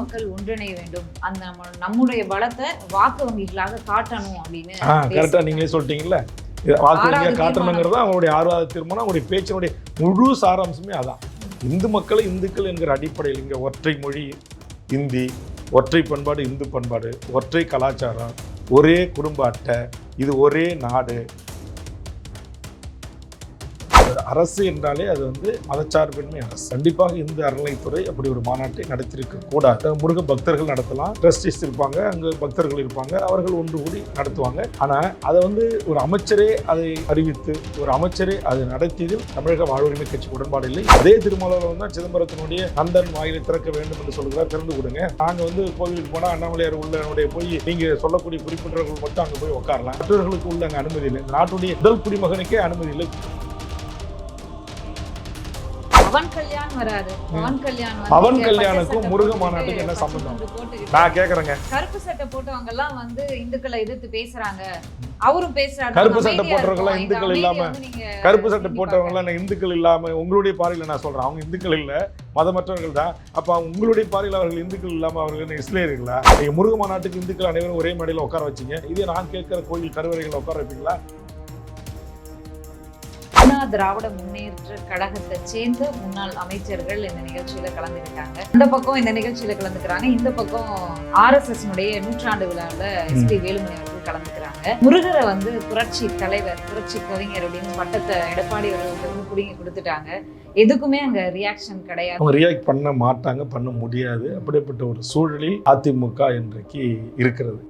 மக்கள் ஒன்றிணைய வேண்டும், அந்த நம்முடைய பலத்தை வாக்கு வங்கிகளாக காட்டணும் அப்படின்னு கரெக்டாக நீங்களே சொல்லிட்டீங்கல்ல. வாக்கு வங்கியாக காட்டணுங்கிறது அவங்களுடைய 6வது தீர்மானம். அவங்களுடைய பேச்சினுடைய முழு சாராம்சமே அதான். இந்து மக்களை இந்துக்கள் என்கிற அடிப்படையில் இங்கே ஒற்றை மொழி இந்தி, ஒற்றை பண்பாடு இந்து பண்பாடு, ஒற்றை கலாச்சாரம், ஒரே குடும்ப அட்டை, இது ஒரே நாடு. அரசு என்றாலே அது மதச்சார்பின்மை அரசு. கண்டிப்பாக இந்த அறநிலைத்துறை அப்படி ஒரு மாநாட்டை நடத்திருக்க கூடாது. முருக பக்தர்கள் நடத்தலாம், ட்ரஸ்டிஸ் இருப்பாங்க, அங்கே பக்தர்கள் இருப்பாங்க, அவர்கள் ஒன்று கூடி நடத்துவாங்க. ஆனால் அதை ஒரு அமைச்சரே அதை அறிவித்து ஒரு அமைச்சரே அதை நடத்தியதில் தமிழக வாழ்வுரிமை கட்சி உடன்பாடு இல்லை. அதே திருமலையில் தான் சிதம்பரத்தினுடைய நந்தன் வாயிலை திறக்க வேண்டும் என்று சொல்கிறார், திறந்து கொடுங்க. நாங்கள் கோவிலுக்கு போனால் அண்ணாமலையார் உள்ள போய் நீங்க சொல்லக்கூடிய குறிப்பிட்டவர்கள் மட்டும் அங்கே போய் உட்காரலாம், மற்றவர்களுக்கு உள்ள அங்கே அனுமதி இல்லை. இந்த நாட்டுடைய முதல் குடிமகனுக்கே அனுமதி இல்லை. பவன் கல்யாணுக்கும் முருக மாநாட்டுக்கு என்ன சம்பந்தம்? நான் கேக்குறேங்க. கருப்பு சட்டை போட்டவங்க எல்லாம் இந்துக்களை எதிர்த்து பேசுறாங்க, அவரும் பேசுறாரு. கருப்பு சட்டை போட்டவங்க இந்துக்கள் இல்லாம, கருப்பு சட்டை போட்டவங்க எல்லாம் இந்துக்கள் இல்லாம உங்களுடைய பார்வையில நான் சொல்றேன், அவங்க இந்துக்கள் இல்ல, மதமற்றவர்கள் தான். அப்ப உங்களுடைய பார்வையில் அவர்கள் இந்துக்கள் இல்லாம அவர்கள் இஸ்லேயர்களா? நீங்க முருக மாநாட்டுக்கு இந்துக்கள் அனைவரும் ஒரே மேடையில உட்கார வச்சீங்க, இதே நான் கேட்கிற கோயில் கருவறைகளை உட்கார வைப்பீங்களா? திராவிட முன்னேற்ற கழகத்தை சேர்ந்த முன்னாள் அமைச்சர்கள் இந்த நிகழ்ச்சியில கலந்துக்கிட்டாங்க. இந்த பக்கம் இந்த நிகழ்ச்சியில கலந்துக்கிறாங்க, இந்த பக்கம் RSS 100ஆண்டு விழாவில் SP வேலுமணி அவர்கள் கலந்துக்கிறாங்க. முருகரை புரட்சி தலைவர், புரட்சி கவிஞர் அப்படின்னு பட்டத்தை எடப்பாடி அவர்களுக்கு புடிங்கி கொடுத்துட்டாங்க. எதுக்குமே அங்க ரியாக்ஷன் கிடையாது. அவங்க ரியாக்ட் பண்ண மாட்டாங்க, பண்ண முடியாது. அப்படிப்பட்ட ஒரு சூழலில் அதிமுக இன்றைக்கு இருக்கிறது.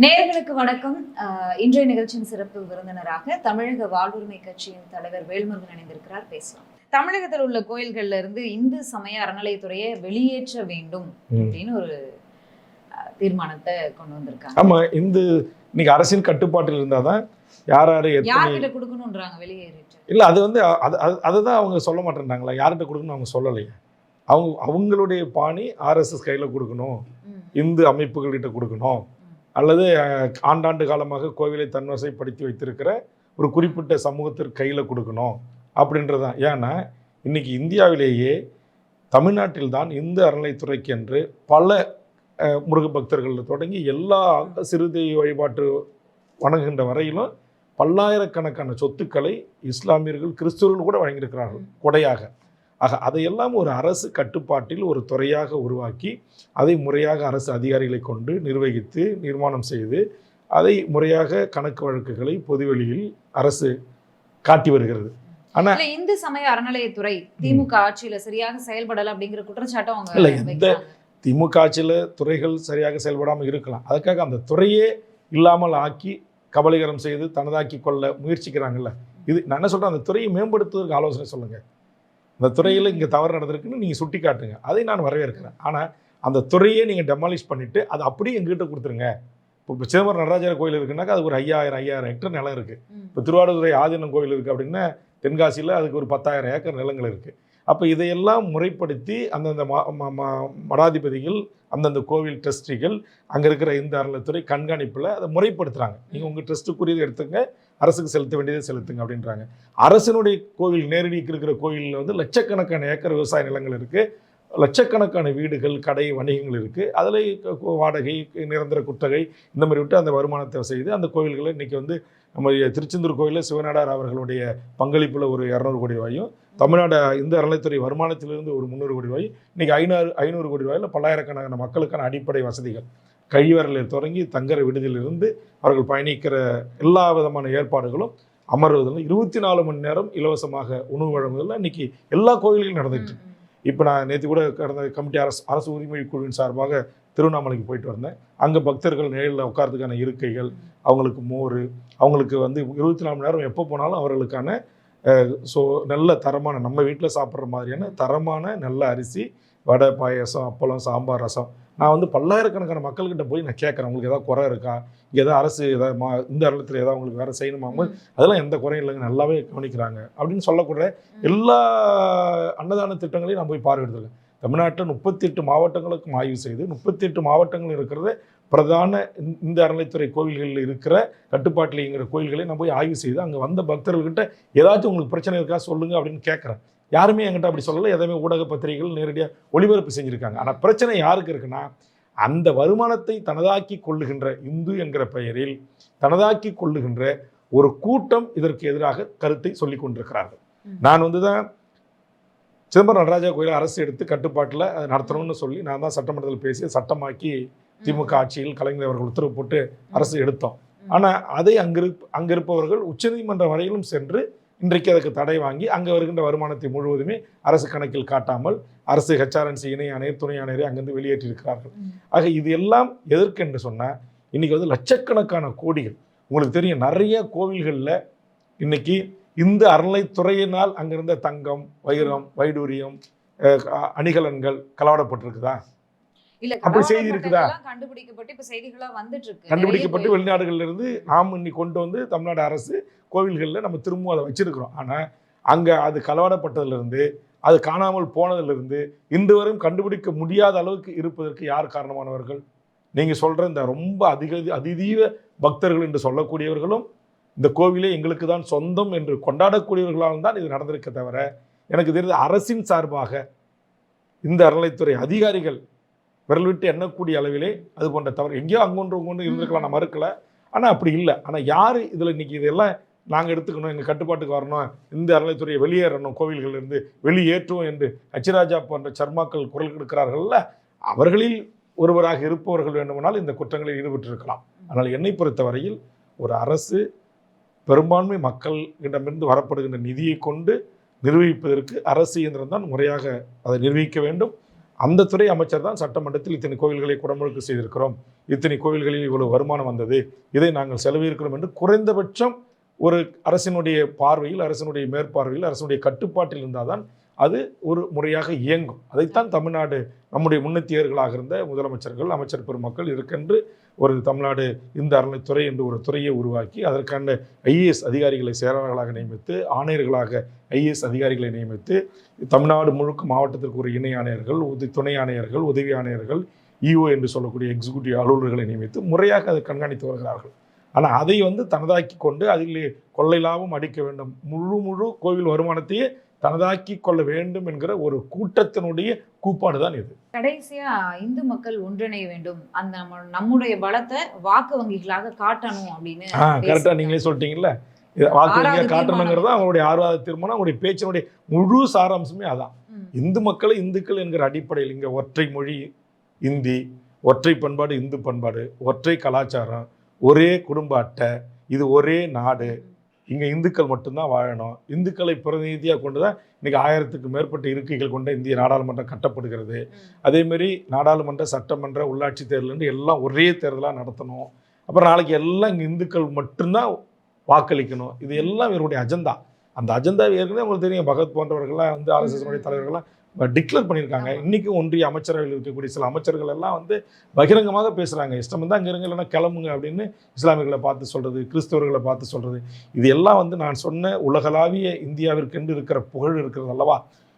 நேயர்களுக்கு வணக்கம். இன்றைய நிகழ்ச்சியின் சிறப்பு விருந்தினராக தமிழக வாழ்வுரிமை கட்சியின் தலைவர் வேல்முருகன் இணைந்திருக்கிறார். பேசலாம். தமிழகத்தில் உள்ள கோயில்கள்ல இருந்து இந்து சமய அறநிலையத்துறையை வெளியேற்ற வேண்டும் அப்படின்னு ஒரு தீர்மானத்தை கொண்டு வந்திருக்காங்க. ஆமா, இன்னைக்கு அரசின் கட்டுப்பாட்டில் இருந்தாதான் யார்கிட்ட கொடுக்கணும்ன்றாங்க வெளியேறிட்டு. இல்ல அதுதான் அவங்க சொல்ல மாட்டேன்றாங்களா? யார்கிட்ட கொடுக்கணும் அவங்க சொல்லலையே. அவங்களுடைய பாணி RSS கையில கொடுக்கணும், இந்து அமைப்புகள்கிட்ட கொடுக்கணும், அல்லது ஆண்டாண்டு காலமாக கோவிலை தன்வசைப்படுத்தி வைத்திருக்கிற ஒரு குறிப்பிட்ட சமூகத்திற்கு கையில் கொடுக்கணும் அப்படின்றதான். ஏன்னா இன்னைக்கு இந்தியாவிலேயே தமிழ்நாட்டில் தான் இந்து அறநிலைத்துறைக்கு என்று பல முருக பக்தர்கள் தொடங்கி எல்லா சிறுதை வழிபாட்டு வணங்குகின்ற வரையிலும் பல்லாயிரக்கணக்கான சொத்துக்களை இஸ்லாமியர்கள், கிறிஸ்துவர்கள் கூட வழங்கியிருக்கிறார்கள் கொடையாக. ஆக அதையெல்லாம் ஒரு அரசு கட்டுப்பாட்டில் ஒரு துறையாக உருவாக்கி அதை முறையாக அரசு அதிகாரிகளை கொண்டு நிர்வகித்து நிர்மாணம் செய்து அதை முறையாக கணக்கு வழக்குகளை பொதுவெளியில் அரசு காட்டி வருகிறது. ஆனா இந்து சமய அறநிலையத்துறை திமுக ஆட்சியில சரியாக செயல்படல அப்படிங்கிற குற்றச்சாட்டும் இல்லை. எந்த திமுக ஆட்சியில துறைகள் சரியாக செயல்படாமல் இருக்கலாம், அதுக்காக அந்த துறையே இல்லாமல் ஆக்கி கபலீகரம் செய்து தனதாக்கி கொள்ள முயற்சிக்கிறாங்கல்ல. இது நான் என்ன சொல்றேன், அந்த துறையை மேம்படுத்துவதற்கு ஆலோசனை சொல்லுங்க. அந்த துறையில் இங்கே தவறு நடந்திருக்குன்னு நீங்கள் சுட்டி காட்டுங்க, அதை நான் வரவேற்கிறேன். ஆனால் அந்த துறையே நீங்கள் டெமாலிஷ் பண்ணிவிட்டு அதை அப்படியே எங்ககிட்ட கொடுத்துருங்க. இப்போ சிதம்பரம் நடராஜர் கோயில் இருக்குன்னாக்கா அதுக்கு ஒரு 5000 ஹெக்டர் நிலம் இருக்குது. இப்போ திருவாரூரை ஆதீனம் கோயில் இருக்குது அப்படின்னா தென்காசியில் அதுக்கு ஒரு 10,000 ஏக்கர் நிலங்கள் இருக்குது. அப்போ இதையெல்லாம் முறைப்படுத்தி அந்தந்த மடாதிபதிகள், அந்தந்த கோவில் ட்ரஸ்டிகள், அங்கே இருக்கிற இந்த அறநிலையத்துறை கண்காணிப்பில் அதை முறைப்படுத்துகிறாங்க. நீங்கள் உங்கள் ட்ரஸ்ட்டுக்குரியதை எடுத்துங்க, அரசுக்கு செலுத்த வேண்டியதை செலுத்துங்க அப்படின்றாங்க. அரசினுடைய கோவில், நேரடிக்கு இருக்கிற கோயிலில் லட்சக்கணக்கான ஏக்கர் விவசாய நிலங்கள் இருக்குது, லட்சக்கணக்கான வீடுகள், கடை, வணிகங்கள் இருக்குது. அதில் வாடகை, நிரந்தர குத்தகை இந்த மாதிரி விட்டு அந்த வருமானத்தை செய்து அந்த கோவில்களை இன்றைக்கி நம்ம திருச்செந்தூர் கோயிலில் சிவநாடார் அவர்களுடைய பங்களிப்பில் ஒரு 200 கோடி ரூபாயும், தமிழ்நாடு இந்த அறநிலையத்துறை வருமானத்திலிருந்து ஒரு 300 கோடி ரூபாய், இன்றைக்கி 500 கோடி ரூபாயில் பல்லாயிரக்கணக்கான மக்களுக்கான அடிப்படை வசதிகள், கழிவறையில் தொடங்கி தங்குற விடுதியிலிருந்து அவர்கள் பயணிக்கிற எல்லா விதமான ஏற்பாடுகளும், அமர்வதில் 24 மணி நேரம் இலவசமாக உணவு வழங்குவதில் இன்றைக்கி எல்லா கோயில்களும் நடந்துட்டு. இப்போ நான் நேற்று கூட கடந்த கமிட்டி அரசு உரிமை குழுவின் சார்பாக திருவண்ணாமலைக்கு போயிட்டு வந்தேன். அங்கே பக்தர்கள் நிழலில் உட்கார்றதுக்கான இருக்கைகள், அவங்களுக்கு மோர், அவங்களுக்கு 24 மணி நேரம் எப்போ போனாலும் அவர்களுக்கான நல்ல தரமான, நம்ம வீட்டில் சாப்பிட்ற மாதிரியான தரமான நல்ல அரிசி, வடை, பாயசம், அப்பளம், சாம்பார், ரசம். நான் பல்லாயிரக்கணக்கான மக்கள்கிட்ட போய் நான் கேட்குறேன், உங்களுக்கு ஏதாவது குறை இருக்கா, இங்கே ஏதாவது அரசு ஏதாவது இந்த இடத்துல ஏதாவது உங்களுக்கு வேறு செய்யணுமாங்க, அதெல்லாம் எந்த குறையும் இல்லைங்க, நல்லாவே கவனிக்கிறாங்க அப்படின்னு சொல்லக்கூடிய எல்லா அன்னதான திட்டங்களையும் நான் போய் பார்வையிடுறேன். தமிழ்நாட்டில் 38 மாவட்டங்களுக்கும் ஆய்வு செய்து 38 மாவட்டங்கள் இருக்கிறத பிரதான இந்த அறநிலைத்துறை கோவில்களில் இருக்கிற கட்டுப்பாட்டில் இயங்குகிற கோயில்களை நான் போய் ஆய்வு செய்து அங்கே வந்த பக்தர்கள்கிட்ட ஏதாச்சும் உங்களுக்கு பிரச்சனை இருக்கா சொல்லுங்க அப்படின்னு கேட்குறேன். யாருமே என்கிட்ட அப்படி சொல்லலை. எதையுமே ஊடக பத்திரிகைகள் நேரடியாக ஒளிபரப்பு செஞ்சுருக்காங்க. ஆனால் பிரச்சனை யாருக்கு இருக்குன்னா, அந்த வருமானத்தை தனதாக்கி கொள்ளுகின்ற இந்து என்கிற பெயரில் தனதாக்கி கொள்ளுகின்ற ஒரு கூட்டம் இதற்கு எதிராக கருத்தை சொல்லிக் கொண்டிருக்கிறார்கள். நான் தான் சிதம்பரம் நடராஜா கோயிலை அரசு எடுத்து கட்டுப்பாட்டில் அதை நடத்தணும்னு சொல்லி நான் தான் சட்டமன்றத்தில் பேசி சட்டமாக்கி திமுக ஆட்சியில் கலைஞர் அவர்கள் உத்தரவு போட்டு அரசு எடுத்தோம். ஆனால் அதை அங்கிருப்பவர்கள் உச்சநீதிமன்றம் வரையிலும் சென்று இன்றைக்கு அதுக்கு தடை வாங்கி அங்கே வருகின்ற வருமானத்தை முழுவதுமே அரசு கணக்கில் காட்டாமல் அரசு HRNC இணை ஆணையர் துணை ஆணையரை அங்கிருந்து வெளியேற்றியிருக்கிறார்கள். ஆக இது எல்லாம் எதற்கு என்று சொன்னால், இன்னைக்கு லட்சக்கணக்கான கோடிகள், உங்களுக்கு தெரியும் நிறைய கோவில்களில் இன்னைக்கு இந்த அறநிலைத்துறையினால் அங்கிருந்த தங்கம், வைரம், வைடூரியம், அணிகலன்கள் களவாடப்பட்டிருக்குதா? இல்ல, அப்படி செய்தி இருக்குதா? கண்டுபிடிக்கப்பட்டு இப்ப செய்திகளா வந்துட்டு இருக்கு. கண்டுபிடிக்கப்பட்டு வெளிநாடுகள்ல இருந்து நாம் இன்னைக்கு கொண்டு வந்து தமிழ்நாடு அரசு கோவில்களில் நம்ம திரும்பவும் அதை வச்சிருக்கிறோம். ஆனால் அங்கே அது களவாடப்பட்டதிலிருந்து, அது காணாமல் போனதிலிருந்து இன்று வரையும் கண்டுபிடிக்க முடியாத அளவுக்கு இருப்பதற்கு யார் காரணமானவர்கள்? நீங்கள் சொல்கிற இந்த ரொம்ப அதிதீவ பக்தர்கள் என்று சொல்லக்கூடியவர்களும் இந்த கோவிலே எங்களுக்கு தான் சொந்தம் என்று கொண்டாடக்கூடியவர்களால் தான் இது நடந்திருக்க தவிர, எனக்கு தெரிந்த அரசின் சார்பாக இந்த அறநிலைத்துறை அதிகாரிகள் விரல் விட்டு எண்ணக்கூடிய அளவிலே அது போன்ற தவறு எங்கேயோ அங்கொன்று இருந்திருக்கலாம், நான் மறுக்கலை. ஆனால் அப்படி இல்லை. ஆனால் யார் இதில் இன்னைக்கு இதெல்லாம் நாங்கள் எடுத்துக்கணும், எங்கள் கட்டுப்பாட்டுக்கு வரணும், இந்த அறநிலைத்துறையை வெளியேறணும், கோவில்களிலிருந்து வெளியேற்றுவோம் என்று அச்சிராஜா போன்ற சர்மாக்கள் குரல் கொடுக்கிறார்கள்ல, அவர்களில் ஒருவராக இருப்பவர்கள் வேண்டுமானால் இந்த குற்றங்களில் ஈடுபட்டிருக்கலாம். ஆனால் என்னை பொறுத்தவரையில் ஒரு அரசு பெரும்பான்மை மக்களிடமிருந்து வரப்படுகின்ற நிதியை கொண்டு நிர்வகிப்பதற்கு அரசு இயந்திரம் தான் முறையாக அதை நிர்வகிக்க வேண்டும். அந்த துறை அமைச்சர் தான் சட்டமன்றத்தில் இத்தனை கோவில்களை குடமுழுக்கு செய்திருக்கிறோம், இத்தனை கோவில்களில் இவ்வளவு வருமானம் வந்தது, இதை நாங்கள் செலவிருக்கிறோம் என்று குறைந்தபட்சம் ஒரு அரசினுடைய பார்வையில், அரசினுடைய மேற்பார்வையில், அரசினுடைய கட்டுப்பாட்டில் இருந்தால் தான் அது ஒரு முறையாக இயங்கும். அதைத்தான் தமிழ்நாடு நம்முடைய முன்னேற்றியர்களாக இருந்த முதலமைச்சர்கள், அமைச்சர் பெருமக்கள் இருக்கின்ற ஒரு தமிழ்நாடு இந்த அறநிலைத்துறை என்று ஒரு துறையை உருவாக்கி அதற்கான IAS அதிகாரிகளை செயலாளர்களாக நியமித்து, ஆணையர்களாக IAS அதிகாரிகளை நியமித்து, தமிழ்நாடு முழுக்க மாவட்டத்திற்கு ஒரு இணை ஆணையர்கள், துணை ஆணையர்கள், உதவி ஆணையர்கள், EO என்று சொல்லக்கூடிய எக்ஸிக்யூட்டிவ் அலுவலர்களை நியமித்து முறையாக அதை கண்காணித்து வருகிறார்கள். ஆனால் அதை தனதாக்கி கொண்டு அதில் கொள்ளை லாபம் அடிக்க வேண்டும், முழு கோவில் வருமானத்தையே தனதாக்கி கொள்ள வேண்டும் என்கிற ஒரு கூட்டத்தினுடைய கூப்பாடு தான் இது. கடைசியா இந்து மக்கள் ஒன்றிணைய வேண்டும், அந்த நம்முடைய பலத்தை வாக்கு வங்கிகளாக காட்டணும் அப்படின்னு கரெக்டா நீங்களே சொல்லிட்டீங்கல்ல. வாக்கு வங்கியா காட்டணுங்கிறது அவங்களுடைய ஆர்வாத தீர்மானம், அவங்களுடைய பேச்சினுடைய முழு சாராம்சமே அதான். இந்து மக்களை இந்துக்கள் என்கிற அடிப்படையில் இங்க ஒற்றை மொழி இந்தி, ஒற்றை பண்பாடு இந்து பண்பாடு, ஒற்றை கலாச்சாரம், ஒரே குடும்ப அட்டை, இது ஒரே நாடு, இங்கே இந்துக்கள் மட்டும்தான் வாழணும், இந்துக்களை பிரதிநிதியாக கொண்டு தான் இன்றைக்கி 1000க்கும் மேற்பட்ட இருக்கைகள் கொண்ட இந்திய நாடாளுமன்றம் கட்டப்படுகிறது. அதேமாரி நாடாளுமன்ற, சட்டமன்ற, உள்ளாட்சி தேர்தல் எல்லாம் ஒரே தேர்தலாக நடத்தணும். அப்புறம் நாளைக்கு எல்லாம் இங்கே இந்துக்கள் மட்டும்தான் வாக்களிக்கணும். இது எல்லாம் இவருடைய அஜெண்டா. அந்த அஜெண்டா ஏற்கனவே உங்களுக்கு தெரியும், பகத் போன்றவர்கள்லாம் RSS தலைவர்கள்லாம் டிக்ளேர் பண்ணியிருக்காங்க. இன்றைக்கும் ஒன்றிய அமைச்சரவையில் இருக்கக்கூடிய சில அமைச்சர்கள் எல்லாம் பகிரங்கமாக பேசுகிறாங்க, இஷ்டம் வந்து அங்கே இருங்க இல்லைன்னா கிளம்புங்க அப்படின்னு இஸ்லாமியர்களை பார்த்து சொல்கிறது, கிறிஸ்தவர்களை பார்த்து சொல்கிறது. இது எல்லாம் நான் சொன்ன உலகளாவிய இந்தியாவிற்கென்று இருக்கிற புகழ் இருக்கிறது அல்லவா.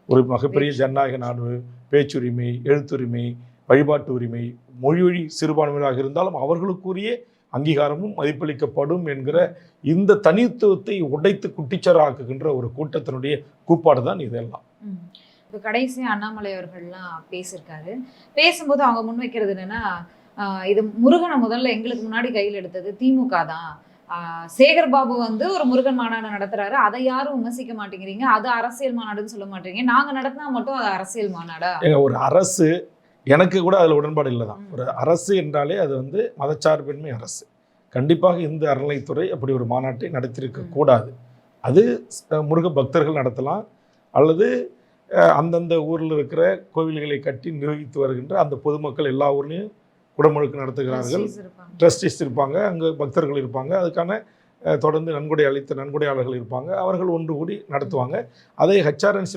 ஒரு மிகப்பெரிய ஜனநாயக நாடு, பேச்சுரிமை, எழுத்துரிமை, வழிபாட்டு உரிமை, மொழி சிறுபான்மையாக இருந்தாலும் அவர்களுக்குரிய அங்கீகாரமும் மதிப்பளிக்கப்படும் என்கிற இந்த தனித்துவத்தை உடைத்து குட்டிச்சராக்குகின்ற ஒரு கூட்டத்தினுடைய கூப்பாடு தான் இதெல்லாம். இப்போ கடைசி அண்ணாமலை அவர்கள்லாம் பேசியிருக்காரு. பேசும்போது அவங்க முன்வைக்கிறது என்னன்னா, இது முருகனை முதல்ல எங்களுக்கு முன்னாடி கையில் எடுத்தது திமுக தான், சேகர் பாபு ஒரு முருகன் மாநாடு நடத்துறாரு, அதை யாரும் விமர்சிக்க மாட்டேங்கிறீங்க, அது அரசியல் மாநாடுன்னு சொல்ல மாட்டேங்க, நாங்க நடத்தினா மட்டும் அது அரசியல் மாநாடா? ஒரு அரசு, எனக்கு கூட அதில் உடன்பாடு இல்லை தான். ஒரு அரசு என்றாலே அது மதச்சார்பின்மை அரசு. கண்டிப்பாக இந்த அறநிலைத்துறை அப்படி ஒரு மாநாட்டை நடத்தியிருக்க கூடாது. அது முருக பக்தர்கள் நடத்தலாம், அல்லது அந்தந்த ஊரில் இருக்கிற கோவில்களை கட்டி நிர்வகித்து வருகின்ற அந்த பொதுமக்கள் எல்லா ஊர்லேயும் குடமுழுக்கு நடத்துகிறார்கள், ட்ரஸ்டிஸ் இருப்பாங்க, அங்கே பக்தர்கள் இருப்பாங்க, அதுக்கான தொடர்ந்து நன்கொடை அளித்த நன்கொடையாளர்கள் இருப்பாங்க, அவர்கள் ஒன்று கூடி நடத்துவாங்க. அதை HRNC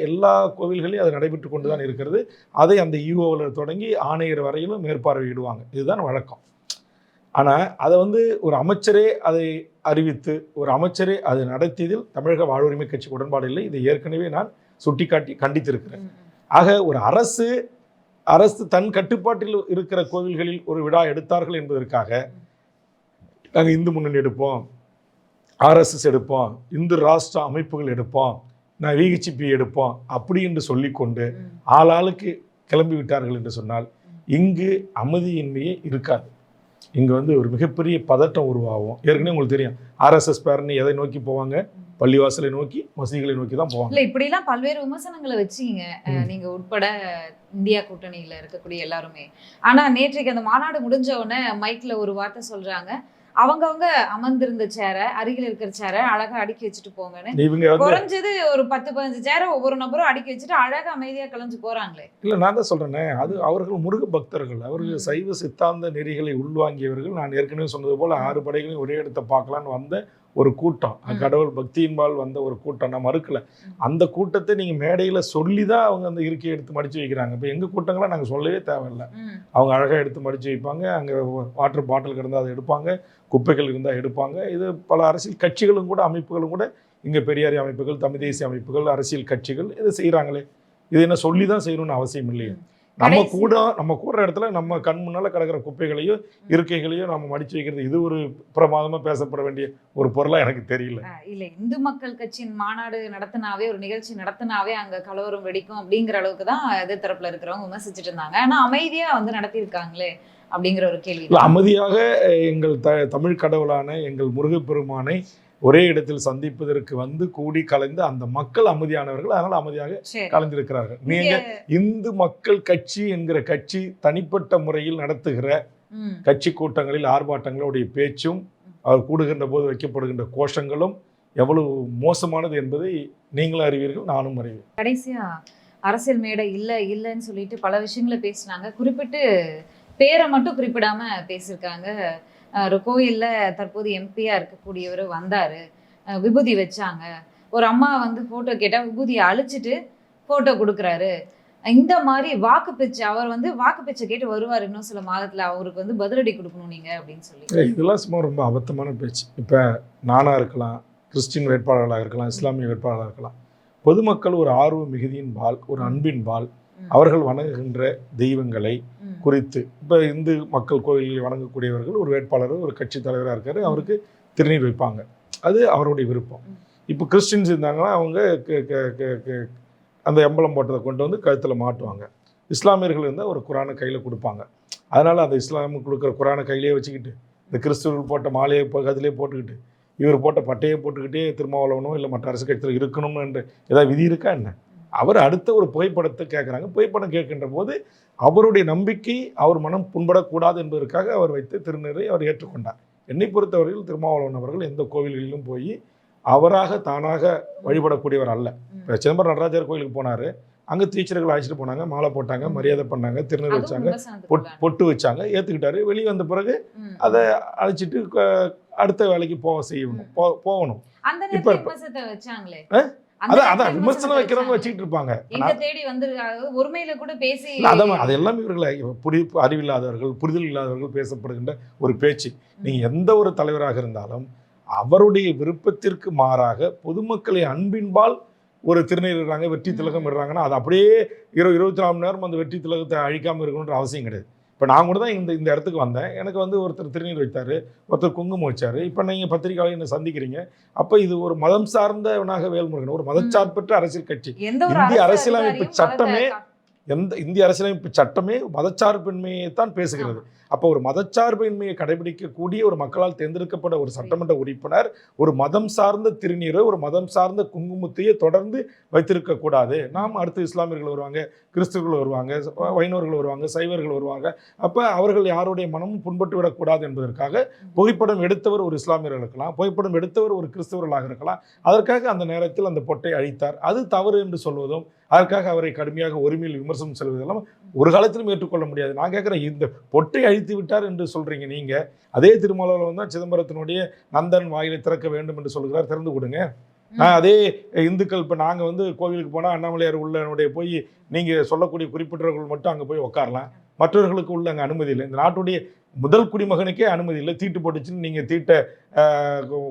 எல்லா கோவில்களையும் அது நடைபெற்று கொண்டு தான் இருக்கிறது. அதை அந்த EOவில் தொடங்கி ஆணையர் வரையிலும் மேற்பார்வையிடுவாங்க. இதுதான் வழக்கம். ஆனால் அதை ஒரு அமைச்சரே அதை அறிவித்து ஒரு அமைச்சரே அது நடத்தியதில் தமிழக வாழ்வுரிமை கட்சிக்கு உடன்பாடு இல்லை. இதை ஏற்கனவே நான் சுட்டிக்காட்டி கண்டித்திருக்கிறேன். ஆக ஒரு அரசு தன் கட்டுப்பாட்டில் இருக்கிற கோவில்களில் ஒரு விழா எடுத்தார்கள் என்பதற்காக நாங்கள் இந்து முன்னணி எடுப்போம், RSS எடுப்போம், இந்து ராஷ்டிர அமைப்புகள் எடுப்போம், நான் விஹெச்பி எடுப்போம் அப்படி என்று சொல்லிக்கொண்டு ஆளாளுக்கு கிளம்பி விட்டார்கள் என்று சொன்னால் இங்கு அமைதியின்மையே இருக்காது. இங்கே வந்து ஒரு மிகப்பெரிய பதட்டம் உருவாகும். ஏற்கனவே உங்களுக்கு தெரியும் ஆர்எஸ்எஸ் பேரணி எதை நோக்கி போவாங்க, பள்ளிவாசலை நோக்கி மசூதிகளை நோக்கி தான் போவாங்க. இல்ல இப்படிலாம் பல்வேறு விமர்சனங்களை வச்சீங்க நீங்க உட்பட இந்தியா கூட்டணியில இருக்கக்கூடிய எல்லாருமே. ஆனா நேற்றைக்கு அந்த மாநாடு முடிஞ்ச உடனே மைக்ல ஒரு வார்த்தை சொல்றாங்க, அவங்கவங்க அமர்ந்திருந்த சேரை அருகில் இருக்கிற சேரை அழகா அடுக்கி வச்சுட்டு போங்கன்னு. இவங்க குறைஞ்சது ஒரு 10-15 சேரை ஒவ்வொரு நபரும் அடுக்கி வச்சுட்டு அழகா அமைதியா கலைஞ்சு போறாங்களே. இல்லை, நான் தான் சொல்றேனே, அது அவர்கள் முருக பக்தர்கள், அவர்கள் சைவ சித்தாந்த நெறிகளை உள்வாங்கியவர்கள். நான் ஏற்கனவே சொன்னது போல 6 படைகளையும் ஒரே இடத்தை பார்க்கலான்னு வந்த ஒரு கூட்டம், கடவுள் பக்தியின்பால் வந்த ஒரு கூட்டம். நான் மறுக்கல. அந்த கூட்டத்தை நீங்க மேடையில சொல்லி தான் அவங்க அந்த இருக்கையை எடுத்து மடிச்சு வைக்கிறாங்க. இப்போ எங்க கூட்டங்களை நாங்கள் சொல்லவே தேவையில்லை. அவங்க அழகா எடுத்து மடிச்சு வைப்பாங்க. அங்கே வாட்டர் பாட்டில் கிடந்தால் அதை எடுப்பாங்க, குப்பைகள் இருந்தால் எடுப்பாங்க. இது பல அரசியல் கட்சிகளும் கூட அமைப்புகளும் கூட இங்கே பெரியாரி அமைப்புகள், தமிழ் தேசிய அமைப்புகள், அரசியல் கட்சிகள் இதை செய்கிறாங்களே. இது என்ன சொல்லி தான் செய்யணும்னு அவசியம் இல்லையே. நம்ம கூடுற இடத்துல நம்ம கண் முன்னால் கிடக்கிற குப்பைகளையும் இருக்கைகளையும் நம்ம மடிச்சு வைக்கிறது இது ஒரு பிரமாதமாக பேசப்பட வேண்டிய ஒரு பொருளாக எனக்கு தெரியல. இல்லை, இந்து மக்கள் கட்சியின் மாநாடு நடத்தினாவே, ஒரு நிகழ்ச்சி நடத்தினாவே அங்கே கலவரம் வெடிக்கும் அப்படிங்கிற அளவுக்கு தான் எதிர்த்தரப்புல இருக்கிறவங்க விமர்சிச்சுட்டு இருந்தாங்க. ஆனால் அமைதியாக வந்து நடத்தியிருக்காங்களே அப்படிங்கிற ஒரு கேள்வி. அமைதியாக எங்கள் தமிழ் கடவுளான எங்கள் முருகப்பெருமானை ஒரே இடத்தில் சந்திப்பதற்கு வந்து கூடி கலந்து அந்த மக்கள் அமைதியானவர்கள், அதனால அமைதியாக கலந்திருக்கிறார்கள். நீங்க இந்து மக்கள் கட்சி என்கிற கட்சி தனிப்பட்ட முறையில் நடத்துகிற கட்சி கூட்டங்களில் ஆர்ப்பாட்டங்களுடைய பேச்சும் அவர் கூடுகின்ற போது வைக்கப்படுகின்ற கோஷங்களும் எவ்வளவு மோசமானது என்பதை நீங்களும் அறிவீர்கள், நானும் அறிவேன். கடைசியா அரசியல் மேடை இல்லைன்னு சொல்லிட்டு பல விஷயங்களை பேசினாங்க. குறிப்பிட்டு பேரை மட்டும் குறிப்பிடாம பேசியிருக்காங்க. ஒரு கோயில்ல தற்போது எம்பியா இருக்கக்கூடியவர் வந்தாரு, விபூதி வச்சாங்க. ஒரு அம்மா வந்து போட்டோ கேட்டா விபூதியை அழிச்சிட்டு போட்டோ கொடுக்குறாரு. இந்த மாதிரி வாக்கு பிச்சை, அவர் வந்து வாக்கு பிச்சை கேட்டு வருவார் இன்னும் சில மாதத்துல, அவருக்கு வந்து பதிலடி கொடுக்கணும் நீங்க அப்படின்னு சொல்லி. இதெல்லாம் சும்மா ரொம்ப அபத்தமான பேச்சு. இப்ப நானா இருக்கலாம், கிறிஸ்டின் வேட்பாளர்களாக இருக்கலாம், இஸ்லாமிய வேட்பாளராக இருக்கலாம், பொதுமக்கள் ஒரு ஆர்வ மிகுதியின் பால், ஒரு அன்பின் பால், அவர்கள் வணங்குகின்ற தெய்வங்களை குறித்து, இப்போ இந்து மக்கள் கோயில்களில் வணங்கக்கூடியவர்கள் ஒரு வேட்பாளர் ஒரு கட்சி தலைவராக இருக்காரு, அவருக்கு திருநீர் வைப்பாங்க, அது அவருடைய விருப்பம். இப்போ கிறிஸ்டின்ஸ் இருந்தாங்கன்னா அவங்க அந்த எம்பளம் போட்டதை கொண்டு வந்து கழுத்தில் மாட்டுவாங்க. இஸ்லாமியர்கள் இருந்தால் ஒரு குரானை கையில் கொடுப்பாங்க. அதனால் அந்த இஸ்லாமுக்கு கொடுக்குற குரானை கையிலே வச்சுக்கிட்டு இந்த கிறிஸ்துவர்கள் போட்ட மாலையை கதிலே போட்டுக்கிட்டு இவர் போட்ட பட்டையை போட்டுக்கிட்டே திருமாவளவனோ இல்லை மற்ற அரசு கட்சியில் இருக்கணும்னு என்று ஏதாவது விதி இருக்கா என்ன? அவர் அடுத்த ஒரு புகைப்படத்தை கேட்குறாங்க. புகைப்படம் கேட்கின்ற போது அவருடைய நம்பிக்கை அவர் மனம் புண்படக்கூடாது என்பதற்காக அவர் வைத்த திருநீரை அவர் ஏற்றுக்கொண்டார். என்னை பொறுத்தவரையில் திருமாவளவன் அவர்கள் எந்த கோவில்களிலும் போய் அவராக தானாக வழிபடக்கூடியவர் அல்ல. இப்போ சிதம்பரம் நடராஜர் கோயிலுக்கு போனார், அங்கே டீச்சர்கள் அழைச்சிட்டு போனாங்க, மாலை போட்டாங்க, மரியாதை பண்ணாங்க, திருநீர் வச்சாங்க, பொட்டு வச்சாங்க, ஏற்றுக்கிட்டாரு. வெளியே வந்த பிறகு அதை அழைச்சிட்டு அடுத்த வேலைக்கு போகணும். அதான் விமர்சனம் வைக்கிறவங்க வச்சுக்கிட்டு இருப்பாங்க. ஒருமையில கூட பேசி அதான் அது எல்லாமே இவர்களை அறிவில்லாதவர்கள், புரிதல் இல்லாதவர்கள் பேசப்படுகின்ற ஒரு பேச்சு. நீங்க எந்த ஒரு தலைவராக இருந்தாலும் அவருடைய விருப்பத்திற்கு மாறாக பொதுமக்களை அன்பின்பால் ஒரு திருநீர் இடுறாங்க, வெற்றி திலகம் இடுறாங்கன்னா அது அப்படியே 24 மணி நேரம் அந்த வெற்றி திலகத்தை அழிக்காமல் இருக்கணுன்ற அவசியம் கிடையாது. இப்போ நான் கூட தான் இந்த இடத்துக்கு வந்தேன், எனக்கு வந்து ஒருத்தர் திருநீர் வைத்தார், ஒருத்தர் குங்குமம் வச்சார். இப்போ நீங்கள் பத்திரிகையாளர் என்னை சந்திக்கிறீங்க, அப்போ இது ஒரு மதம் சார்ந்தவனாக வேல்முருகன், ஒரு மதச்சார்பற்ற அரசியல் கட்சி. இந்திய அரசியலமைப்பு சட்டமே மதச்சார்பின்மையை தான் பேசுகிறது. அப்போ ஒரு மதச்சார்பின்மையை கடைபிடிக்கக்கூடிய ஒரு மக்களால் தேர்ந்தெடுக்கப்பட்ட ஒரு சட்டமன்ற உறுப்பினர் ஒரு மதம் சார்ந்த திருநீரை, ஒரு மதம் சார்ந்த குங்குமத்தையே தொடர்ந்து வைத்திருக்க கூடாது. நாம் அடுத்து இஸ்லாமியர்கள் வருவாங்க, கிறிஸ்தவர்கள் வருவாங்க, வைணவர்கள் வருவாங்க, சைவர்கள் வருவாங்க. அப்போ அவர்கள் யாருடைய மனமும் புண்பட்டு விடக்கூடாது என்பதற்காக புகைப்படம் எடுத்தவர் ஒரு இஸ்லாமியர்கள் இருக்கலாம், புகைப்படம் எடுத்தவர் ஒரு கிறிஸ்தவர்களாக இருக்கலாம். அதற்காக அந்த நேரத்தில் அந்த பொட்டை அழித்தார், அது தவறு என்று சொல்வதும் அதற்காக அவரை கடுமையாக ஒருமையில் விமர்சனம் செல்வதெல்லாம் ஒரு காலத்திலும் ஏற்றுக்கொள்ள முடியாது. நான் கேட்குறேன், இந்த பொட்டை அழித்து விட்டார் என்று சொல்றீங்க நீங்க, அதே திருமாவளவன் தான் சிதம்பரத்தினுடைய நந்தன் வாயிலை திறக்க வேண்டும் என்று சொல்கிறார், திறந்து கொடுங்க. அதே இந்துக்கள் இப்போ நாங்கள் வந்து கோவிலுக்கு போனால் அண்ணாமலையார் உள்ளனுடைய போய் நீங்கள் சொல்லக்கூடிய குறிப்பிட்டவர்கள் மட்டும் அங்கே போய் உட்காரலாம், மற்றவர்களுக்கு உள்ள அங்கே அனுமதி இல்லை. இந்த நாட்டுடைய முதல் குடிமகனுக்கே அனுமதி இல்லை. தீட்டு போட்டுச்சுன்னு நீங்கள் தீட்ட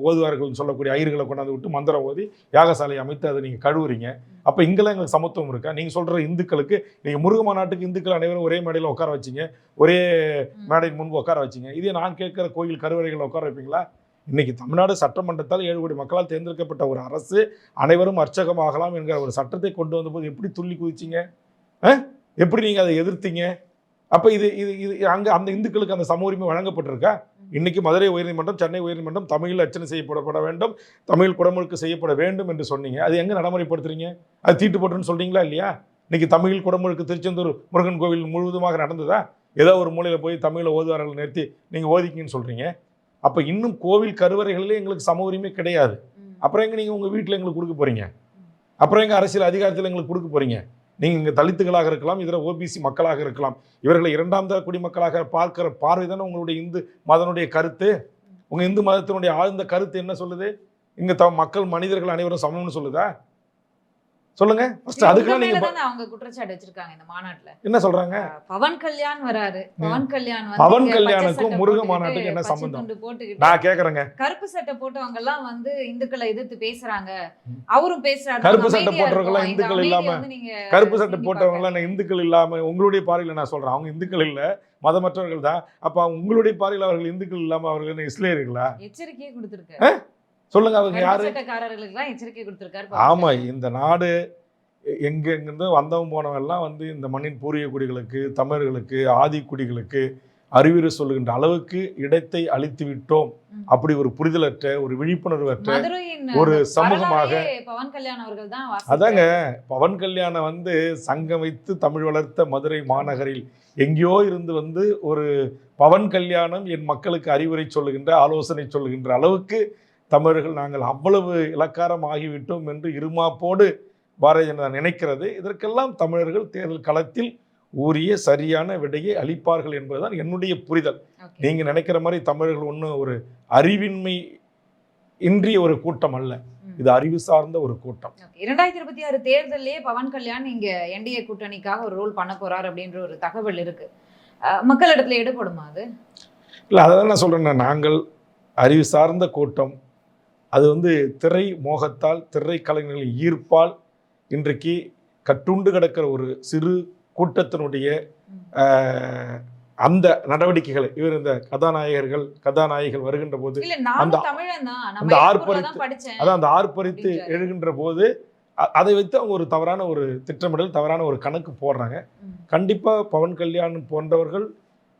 ஓதுவார்கள் சொல்லக்கூடிய ஐயர்களை கொண்டாந்து விட்டு மந்திரம் ஓதி யாகசாலையை அமைத்து அதை நீங்கள் கழுவுறீங்க. அப்போ இங்கெல்லாம் எங்களுக்கு சமத்துவம் இருக்கா? நீங்கள் சொல்கிற இந்துக்களுக்கு நீங்கள் முருக மாநாட்டுக்கு இந்துக்கள் அனைவரும் ஒரே மேடையில் உட்கார வச்சிங்க, ஒரே மேடையின் முன்பு உட்கார வச்சிங்க. இதே நான் கேட்குற கோயில் கருவறைகளை உட்கார வைப்பீங்களா? இன்னைக்கு தமிழ்நாடு சட்டமன்றத்தால் 7 கோடி மக்களால் தேர்ந்தெடுக்கப்பட்ட ஒரு அரசு அனைவரும் அர்ச்சகமாகலாம் என்கிற ஒரு சட்டத்தை கொண்டு வந்தபோது எப்படி துள்ளி குதிச்சிங்க? எப்படி நீங்கள் அதை எதிர்த்தீங்க? அப்போ இது இது இது அங்கே அந்த இந்துக்களுக்கு அந்த சம உரிமை வழங்கப்பட்டிருக்கா? இன்னைக்கு மதுரை உயர்நீதிமன்றம், சென்னை உயர்நீதிமன்றம் தமிழில் அர்ச்சனை செய்யப்பட வேண்டும், தமிழ் குடமுழுக்கு செய்யப்பட வேண்டும் என்று சொன்னீங்க. அது எங்கே நடைமுறைப்படுத்துறீங்க? அது தீட்டு போட்டுன்னு சொல்றீங்களா இல்லையா? இன்னைக்கு தமிழ் குடமுழுக்கு திருச்செந்தூர் முருகன் கோவில் முழுவதுமாக நடந்ததா? ஏதோ ஒரு மூலையில் போய் தமிழில் ஓதுவார்கள் நிறுத்தி நீங்கள் ஓதிக்கிங்கன்னு சொல்கிறீங்க. அப்போ இன்னும் கோவில் கருவறைகளிலே எங்களுக்கு சம உரிமை கிடையாது. அப்புறம் எங்கே நீங்கள் உங்கள் வீட்டில் எங்களுக்கு கொடுக்க போகிறீங்க? அப்புறம் எங்கே அரசியல் அதிகாரத்தில் எங்களுக்கு கொடுக்க போகிறீங்க? நீங்கள் இங்கே தலித்துகளாக இருக்கலாம், இதர ஓபிசி மக்களாக இருக்கலாம், இவர்களை 2ஆம் தர குடிமக்களாக பார்க்கிற பார்வை தானே உங்களுடைய இந்து மதனுடைய கருத்து. உங்கள் இந்து மதத்தினுடைய ஆழ்ந்த கருத்து என்ன சொல்லுது? இங்கே மக்கள் மனிதர்கள் அனைவரும் சமம்னு சொல்லுதா? சொல்லுங்க. அதுக்கெல்லாம் நீங்க அவங்க குற்றச்சாட்டு வச்சிருக்காங்க இந்த மாநாட்டுல. என்ன சொல்றாங்க? பவன் கல்யாண் வராரு. பவன் கல்யாணுக்கும் முருக மாநாட்டுக்கு என்ன சம்பந்தம்? நான் கேக்குறேங்க. கருப்பு சட்டை போட்டவங்க எல்லாம் வந்து இந்துக்களை எதிர்த்து பேசுறாங்க. அவரும் பேசுறாரு. கருப்பு சட்டை போட்டவங்க எல்லாம் இந்துக்கள் இல்லாம, கருப்பு சட்டை போட்டவங்க எல்லாம் இந்துக்கள் இல்லாம உங்களுடைய பார்வையில நான் சொல்றேன், அவங்க இந்துக்கள் இல்ல, மதமற்றவர்கள் தான். அப்ப உங்களுடைய பார்வையில் அவர்கள் இந்துக்கள் இல்லாம அவர்கள் என்ன இஸ்லேயர்களா? எச்சரிக்கையே கொடுத்திருக்காரு. சொல்லுங்க, அவங்க யாரு? எச்சரிக்கை கொடுத்திருக்காரு. ஆமா, இந்த நாடு எங்கெங்கிருந்து வந்தவன் போனவன் எல்லாம் வந்து இந்த மண்ணின் பூர்வீக குடிகளுக்கு, தமிழர்களுக்கு, ஆதி குடிகளுக்கு அறிவுரை சொல்லுகின்ற அளவுக்கு இடத்தை அளித்து விட்டோம். அப்படி ஒரு புரிதலற்ற, ஒரு விழிப்புணர்வற்ற ஒரு சமூகமாக பவன் கல்யாண் அவர்கள் தான். அதாங்க, பவன் கல்யாணம் வந்து சங்கம் வைத்து தமிழ் வளர்த்த மதுரை மாநகரில் எங்கேயோ இருந்து வந்து ஒரு பவன் கல்யாணம் என் மக்களுக்கு அறிவுரை சொல்லுகின்ற, ஆலோசனை சொல்லுகின்ற அளவுக்கு தமிழர்கள் நாங்கள் அவ்வளவு இலக்காரம் ஆகிவிட்டோம் என்று இருமாப்போடு பாரதிய ஜனதா நினைக்கிறது. இதற்கெல்லாம் தமிழர்கள் தேர்தல் களத்தில் உரிய சரியான விடையை அளிப்பார்கள் என்பதுதான் என்னுடைய புரிதல். நீங்க நினைக்கிற மாதிரி தமிழர்கள் ஒன்றும் ஒரு அறிவின்மை இன்றிய ஒரு கூட்டம் அல்ல, இது அறிவு சார்ந்த ஒரு கூட்டம். 2026 தேர்தலே பவன் கல்யாண் இங்க என்டிஏ கூட்டணிக்காக ஒரு ரோல் பண்ண போறார் அப்படின்ற ஒரு தகவல் இருக்கு. மக்களிடத்துல எடுபடுமா அது? இல்லை, அதான் நான் சொல்றேன், நாங்கள் அறிவு சார்ந்த கூட்டம். அது வந்து திரை மோகத்தால், திரை கலைஞர்களின் ஈர்ப்பால் இன்றைக்கு கட்டுண்டு கிடக்கிற ஒரு சிறு கூட்டத்தினுடைய அந்த நடவடிக்கைகளை இவர் இந்த கதாநாயகிகள் வருகின்ற போது அந்த ஆர்ப்பரித்து எழுகின்ற போது அதை வைத்து அவங்க ஒரு தவறான ஒரு திட்டமிடல், தவறான ஒரு கணக்கு போடுறாங்க. கண்டிப்பா பவன் கல்யாண் போன்றவர்கள்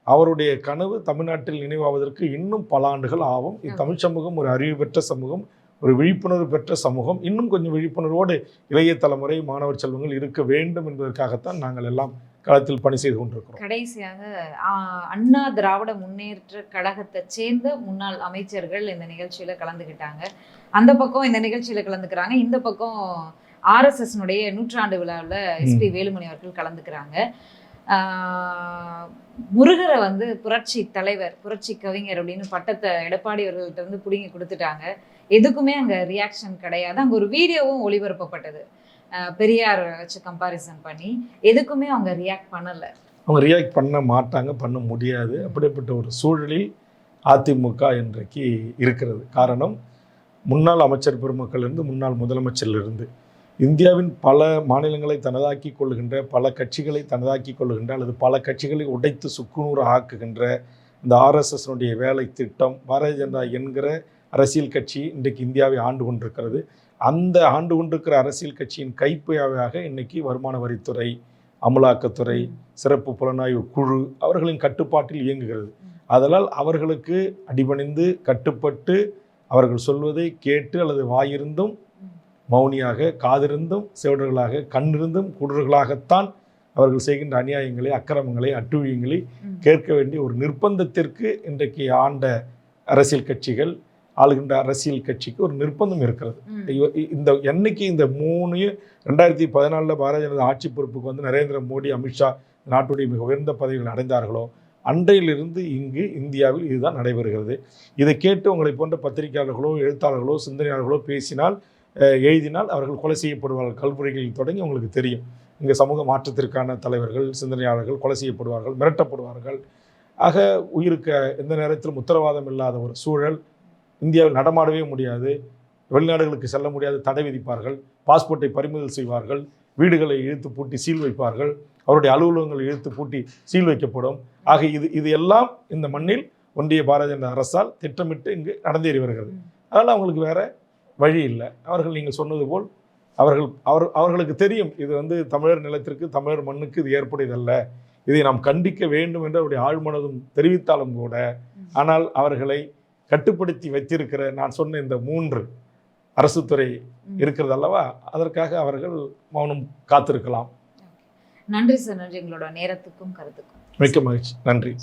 அவருடைய கனவு தமிழ்நாட்டில் நினைவாவதற்கு இன்னும் பல ஆண்டுகள் ஆகும். தமிழ் சமூகம் ஒரு அறிவு பெற்ற சமூகம், ஒரு விழிப்புணர்வு பெற்ற சமூகம். இன்னும் கொஞ்சம் விழிப்புணர்வோடு இளைய தலைமுறை மாணவர் செல்வங்கள் இருக்க வேண்டும் என்பதற்காகத்தான் நாங்கள் எல்லாம் களத்தில் பணி செய்து கொண்டிருக்கிறோம். கடைசியாக அண்ணா திராவிட முன்னேற்ற கழகத்தை சேர்ந்த முன்னாள் அமைச்சர்கள் இந்த நிகழ்ச்சியில கலந்துக்கிட்டாங்க. அந்த பக்கம் இந்த நிகழ்ச்சியில கலந்துக்கிறாங்க, இந்த பக்கம் RSSனுடைய 100ஆண்டு விழாவில் SP வேலுமணி அவர்கள் கலந்துக்கிறாங்க. முருகரை வந்து புரட்சி தலைவர், புரட்சி கவிஞர் அப்படின்னு பட்டத்தை எடப்பாடி அவர்கள்ட்ட இருந்து பிடிங்கி கொடுத்துட்டாங்க. எதுக்குமே அங்க ரியாக்ஷன் கிடையாது. அங்க ஒரு வீடியோவும் ஒளிபரப்பப்பட்டது பெரியார் வச்சு கம்பாரிசன் பண்ணி. எதுக்குமே அவங்க ரியாக்ட் பண்ணல. அவங்க ரியாக்ட் பண்ண மாட்டாங்க, பண்ண முடியாது. அப்படிப்பட்ட ஒரு சூழலில் அதிமுக இன்றைக்கு இருக்கிறது. காரணம், முன்னாள் அமைச்சர் பெருமக்களிலிருந்து, முன்னாள் முதலமைச்சரிலிருந்து இந்தியாவின் பல மாநிலங்களை தனதாக்கி கொள்ளுகின்ற, பல கட்சிகளை தனதாக்கி கொள்ளுகின்ற, அல்லது பல கட்சிகளை உடைத்து சுக்குநூறு ஆக்குகின்ற இந்த RSSனுடைய வேலை திட்டம், பாரதிய ஜனதா என்கிற அரசியல் கட்சி இன்றைக்கு இந்தியாவை ஆண்டு கொண்டிருக்கிறது. அந்த ஆண்டு கொண்டிருக்கிற அரசியல் கட்சியின் கைப்பையாக இன்னைக்கு வருமான வரித்துறை, அமலாக்கத்துறை, சிறப்பு புலனாய்வு குழு அவர்களின் கட்டுப்பாட்டில் இயங்குகிறது. அதனால் அவர்களுக்கு அடிபணிந்து கட்டுப்பட்டு அவர்கள் சொல்வதை கேட்டு அல்லது வாயிருந்தும் மௌனியாக, காதிருந்தும் செவிடர்களாக, கண்ணிருந்தும் குருடர்களாகத்தான் அவர்கள் செய்கின்ற அநியாயங்களை, அக்கிரமங்களை, அட்டுழியங்களை கேட்க வேண்டிய ஒரு நிர்பந்தத்திற்கு இன்றைக்கு ஆண்ட அரசியல் கட்சிகள், ஆளுகின்ற அரசியல் கட்சிக்கு ஒரு நிர்பந்தம் இருக்கிறது. இந்த என்னைக்கு இந்த 2014 பாரதிய ஜனதா ஆட்சி பொறுப்புக்கு வந்து நரேந்திர மோடி, அமித்ஷா நாட்டுடைய மிக உயர்ந்த பதவிகள் அடைந்தார்களோ அன்றையிலிருந்து இங்கு இந்தியாவில் இதுதான் நடைபெறுகிறது. இதை கேட்டு உங்களை போன்ற பத்திரிகையாளர்களோ, எழுத்தாளர்களோ, சிந்தனையாளர்களோ பேசினால், எழுதினால் அவர்கள் கொலை செய்யப்படுவார்கள். கல்முறைகளில் தொடங்கி உங்களுக்கு தெரியும், இங்கே சமூக மாற்றத்திற்கான தலைவர்கள், சிந்தனையாளர்கள் கொலை செய்யப்படுவார்கள், மிரட்டப்படுவார்கள். ஆக உயிருக்கு எந்த நேரத்திலும் உத்தரவாதம் இல்லாத ஒரு சூழல். இந்தியாவில் நடமாடவே முடியாது, வெளிநாடுகளுக்கு செல்ல முடியாது, தடை விதிப்பார்கள், பாஸ்போர்ட்டை பறிமுதல் செய்வார்கள், வீடுகளை இழுத்து பூட்டி சீல் வைப்பார்கள், அவருடைய அலுவலகங்களை இழுத்து பூட்டி சீல் வைக்கப்படும். ஆக இது எல்லாம் இந்த மண்ணில் ஒன்றிய பாரதிய ஜனதா அரசால் திட்டமிட்டு இங்கு நடந்தேறி வருகிறது. அதனால் அவங்களுக்கு வேற வழி இல்லை. அவர்கள் நீங்கள் சொன்னது போல் அவர்களுக்கு தெரியும் இது வந்து தமிழர் நிலத்திற்கு, தமிழர் மண்ணுக்கு இது ஏற்புடையதல்ல, இதை நாம் கண்டிக்க வேண்டும் என்று அவருடைய ஆழ்மனதும் தெரிவித்தாலும் கூட, ஆனால் அவர்களை கட்டுப்படுத்தி வைத்திருக்கிற நான் சொன்ன இந்த 3 அரசு துறை இருக்கிறது அல்லவா, அதற்காக அவர்கள் மௌனம் காத்திருக்கலாம். நன்றி சார், நன்றி. எங்களோட நேரத்துக்கும் கருத்துக்கும் மிக்க மகிழ்ச்சி. நன்றி.